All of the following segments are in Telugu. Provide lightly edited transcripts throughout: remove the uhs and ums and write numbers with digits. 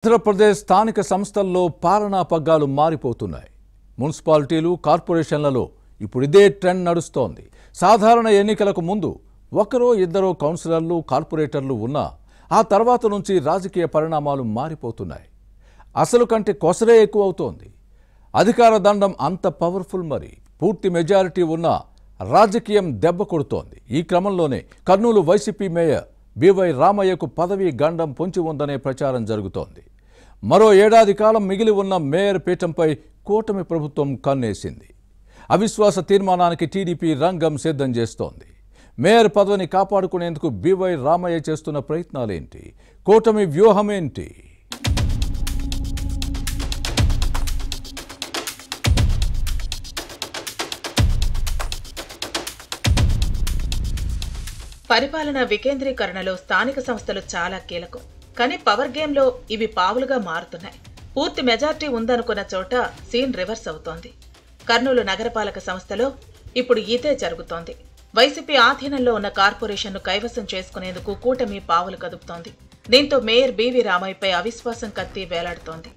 ఆంధ్రప్రదేశ్ స్థానిక సంస్థల్లో పాలనా పగ్గాలు మారిపోతున్నాయి. మున్సిపాలిటీలు, కార్పొరేషన్లలో ఇప్పుడు ఇదే ట్రెండ్ నడుస్తోంది. సాధారణ ఎన్నికలకు ముందు ఒకరో ఇద్దరో కౌన్సిలర్లు, కార్పొరేటర్లు ఉన్నా ఆ తర్వాత నుంచి రాజకీయ పరిణామాలు మారిపోతున్నాయి. అసలు కంటే కొసరే ఎక్కువ అవుతోంది. అధికార దండం అంత పవర్ఫుల్. మరి పూర్తి మెజారిటీ ఉన్నా రాజకీయం దెబ్బ కొడుతోంది. ఈ క్రమంలోనే కర్నూలు వైసీపీ మేయర్ బివై రామయ్యకు పదవీ గండం పొంచి ఉందనే ప్రచారం జరుగుతోంది. మరో ఏడాది కాలం మిగిలి ఉన్న మేయర్ పీఠంపై కూటమి ప్రభుత్వం కన్నేసింది. అవిశ్వాస తీర్మానానికి టీడీపీ రంగం సిద్ధం చేస్తోంది. మేయర్ పదవిని కాపాడుకునేందుకు బివై రామయ్య చేస్తున్న ప్రయత్నాలేంటి? కూటమి వ్యూహమేంటి? పరిపాలన వికేంద్రీకరణలో స్థానిక సంస్థలు చాలా కీలకం. కానీ పవర్ గేమ్లో ఇవి పావులుగా మారుతున్నాయి. పూర్తి మెజార్టీ ఉందనుకున్న చోట సీన్ రివర్స్ అవుతోంది. కర్నూలు నగరపాలక సంస్థలో ఇప్పుడు ఇదే జరుగుతోంది. వైసీపీ ఆధీనంలో ఉన్న కార్పొరేషన్ను కైవసం చేసుకునేందుకు కూటమి పావులు కదుపుతోంది. దీంతో మేయర్ బివి రామయ్యపై అవిశ్వాసం కత్తి వేలాడుతోంది.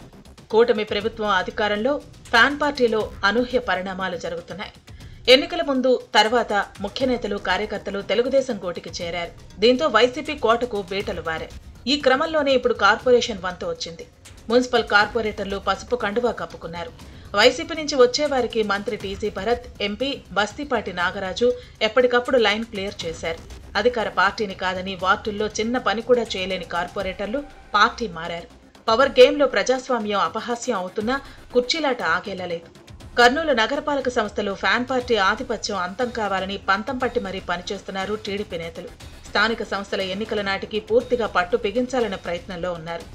కూటమి ప్రభుత్వం అధికారంలో ఫ్యాన్ పార్టీలో అనూహ్య పరిణామాలు జరుగుతున్నాయి. ఎన్నికల ముందు తర్వాత ముఖ్య నేతలు, కార్యకర్తలు తెలుగుదేశం గూటికి చేరారు. దీంతో వైసీపీ కోటకు బీటలు వారాయి. ఈ క్రమంలోనే ఇప్పుడు కార్పొరేషన్ వంతు వచ్చింది. మున్సిపల్ కార్పొరేటర్లు పసుపు కండువా కప్పుకున్నారు. వైసీపీ నుంచి వచ్చేవారికి మంత్రి టీజీ భరత్, ఎంపీ బస్తీపాటి నాగరాజు ఎప్పటికప్పుడు లైన్ క్లియర్ చేశారు. అధికార పార్టీని కాదని వార్డుల్లో చిన్న పని కూడా చేయలేని కార్పొరేటర్లు పార్టీ మారారు. పవర్ గేమ్లో ప్రజాస్వామ్యం అపహాస్యం అవుతున్నా కుర్చీలాట ఆగేలా లేదు. కర్నూలు నగరపాలక సంస్థలో ఫ్యాన్ పార్టీ ఆధిపత్యం అంతం కావాలని పంతం పట్టి మరీ పనిచేస్తున్నారు టీడీపీ నేతలు. స్థానిక సంస్థల ఎన్నికల నాటికి పూర్తిగా పట్టు బిగించాలనే ప్రయత్నంలో ఉన్నారు.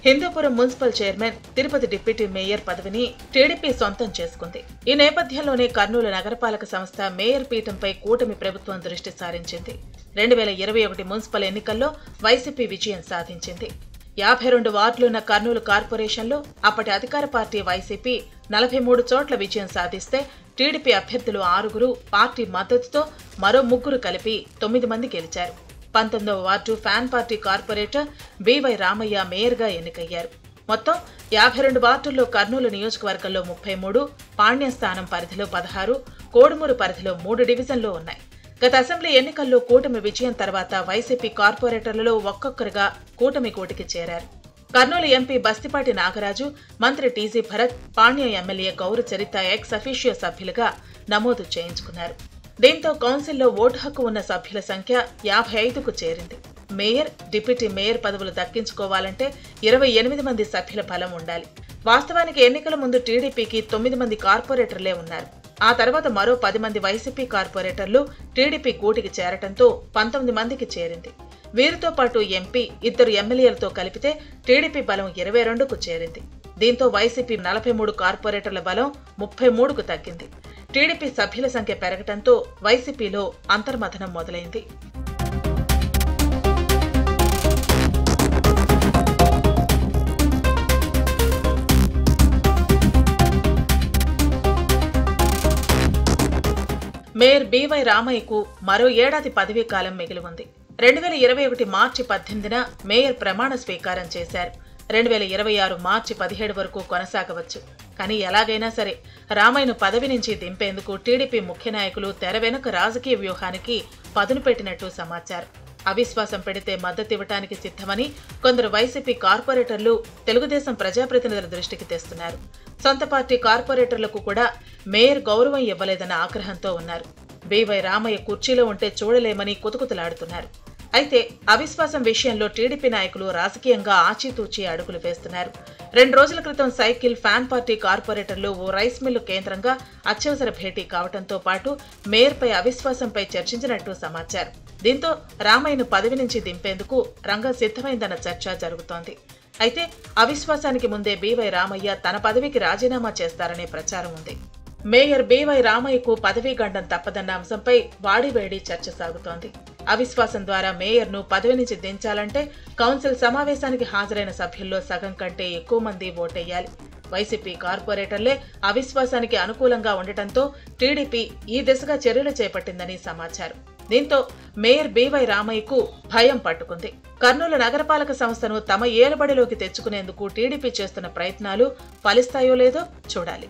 Hindupuram municipal chairman, Tirupati deputy mayor పదవిని టీడీపీ సొంతం చేసుకుంది. ఈ నేపథ్యంలోనే కర్నూలు నగరపాలక సంస్థ మేయర్ పీఠంపై కూటమి ప్రభుత్వం దృష్టి సారించింది. 2021 మున్సిపల్ ఎన్నికల్లో వైసీపీ విజయం సాధించింది. 52 వార్డులున్న కర్నూలు కార్పొరేషన్లో అప్పటి అధికార పార్టీ వైసీపీ 43 చోట్ల విజయం సాధిస్తే టీడీపీ అభ్యర్థులు 6 పార్టీ మద్దతుతో మరో 3 కలిపి 9 మంది గెలిచారు. 19వ ward fan party corporator B Y Ramaiah మేయర్గా ఎన్నికయ్యారు. మొత్తం 52 వార్డుల్లో కర్నూలు నియోజకవర్గంలో 33, పాణ్యం స్థానం పరిధిలో 16, కోడుమూరు పరిధిలో 3 డివిజన్లు ఉన్నాయి. గత అసెంబ్లీ ఎన్నికల్లో కూటమి విజయం తర్వాత వైసీపీ కార్పొరేటర్లలో ఒక్కొక్కరుగా కూటమి కోటికి చేరారు. కర్నూలు ఎంపీ బస్తీపాటి నాగరాజు, మంత్రి టీజీ భరత్, పాణ్యం ఎమ్మెల్యే గౌరు చరిత ఎక్స్ అఫీషియో సభ్యులుగా నమోదు చేయించుకున్నారు. దీంతో కౌన్సిల్లో ఓటు హక్కు ఉన్న సభ్యుల సంఖ్య 55కు చేరింది. మేయర్, డిప్యూటీ మేయర్ పదవులు దక్కించుకోవాలంటే 28 మంది సభ్యుల బలం ఉండాలి. వాస్తవానికి ఎన్నికల ముందు టీడీపీకి 9 మంది కార్పొరేటర్లే ఉన్నారు. ఆ తర్వాత మరో 10 మంది వైసీపీ కార్పొరేటర్లు టీడీపీ గూటికి చేరటంతో 19 మందికి చేరింది. వీరితో పాటు ఎంపీ, 2 ఎమ్మెల్యేలతో కలిపితే టీడీపీ బలం 22కు చేరింది. దీంతో వైసీపీ 43 కార్పొరేటర్ల బలం 33కు తగ్గింది. టీడీపీ సభ్యుల సంఖ్య పెరగటంతో వైసీపీలో అంతర్మథనం మొదలైంది. మేయర్ బివై రామయ్యకు మరో ఏడాది పదవీ కాలం మిగిలి ఉంది. 2021 మార్చి 18న మేయర్ ప్రమాణ స్వీకారం చేశారు. 2026 మార్చి 17 వరకు కొనసాగవచ్చు. కానీ ఎలాగైనా సరే రామయ్యను పదవి నుంచి దింపేందుకు టీడీపీ ముఖ్య నాయకులు తెర వెనుక రాజకీయ వ్యూహానికి పదును పెట్టినట్టు సమాచారం. అవిశ్వాసం పెడితే మద్దతివ్వటానికి సిద్ధమని కొందరు వైసీపీ కార్పొరేటర్లు తెలుగుదేశం ప్రజాప్రతినిధుల దృష్టికి తెస్తున్నారు. సొంత పార్టీ కార్పొరేటర్లకు కూడా మేయర్ గౌరవం ఇవ్వలేదన్న ఆగ్రహంతో ఉన్నారు. బివై రామయ్య కుర్చీలో ఉంటే చూడలేమని కుతుకుతులాడుతున్నారు. అయితే అవిశ్వాసం విషయంలో టీడీపీ నాయకులు రాజకీయంగా ఆచితూచి అడుగులు వేస్తున్నారు. 2 రోజుల క్రితం సైకిల్, ఫ్యాన్ పార్టీ కార్పొరేటర్లు ఓ రైస్ మిల్లు కేంద్రంగా అత్యవసర భేటీ కావడంతో పాటు మేయర్పై అవిశ్వాసంపై చర్చించినట్టు సమాచారం. దీంతో రామయ్యను పదవి నుంచి దింపేందుకు రంగం సిద్ధమైందన్న చర్చ జరుగుతోంది. అయితే అవిశ్వాసానికి ముందే బివై రామయ్య తన పదవికి రాజీనామా చేస్తారనే ప్రచారం ఉంది. మేయర్ బివై రామయ్యకు పదవీ గండం తప్పదన్న అంశంపై వాడివేడి చర్చ సాగుతోంది. అవిశ్వాసం ద్వారా మేయర్ను పదవి నుంచి దించాలంటే కౌన్సిల్ సమావేశానికి హాజరైన సభ్యుల్లో సగం కంటే ఎక్కువ మంది ఓటెయ్యాలి. వైసీపీ కార్పొరేటర్లే అవిశ్వాసానికి అనుకూలంగా ఉండటంతో టీడీపీ ఈ దిశగా చర్యలు చేపట్టిందని సమాచారం. దీంతో మేయర్ బీవై రామయ్యకు భయం పట్టుకుంది. కర్నూలు నగరపాలక సంస్థను తమ ఏలుబడిలోకి తెచ్చుకునేందుకు టీడీపీ చేస్తున్న ప్రయత్నాలు ఫలిస్తాయో లేదో చూడాలి.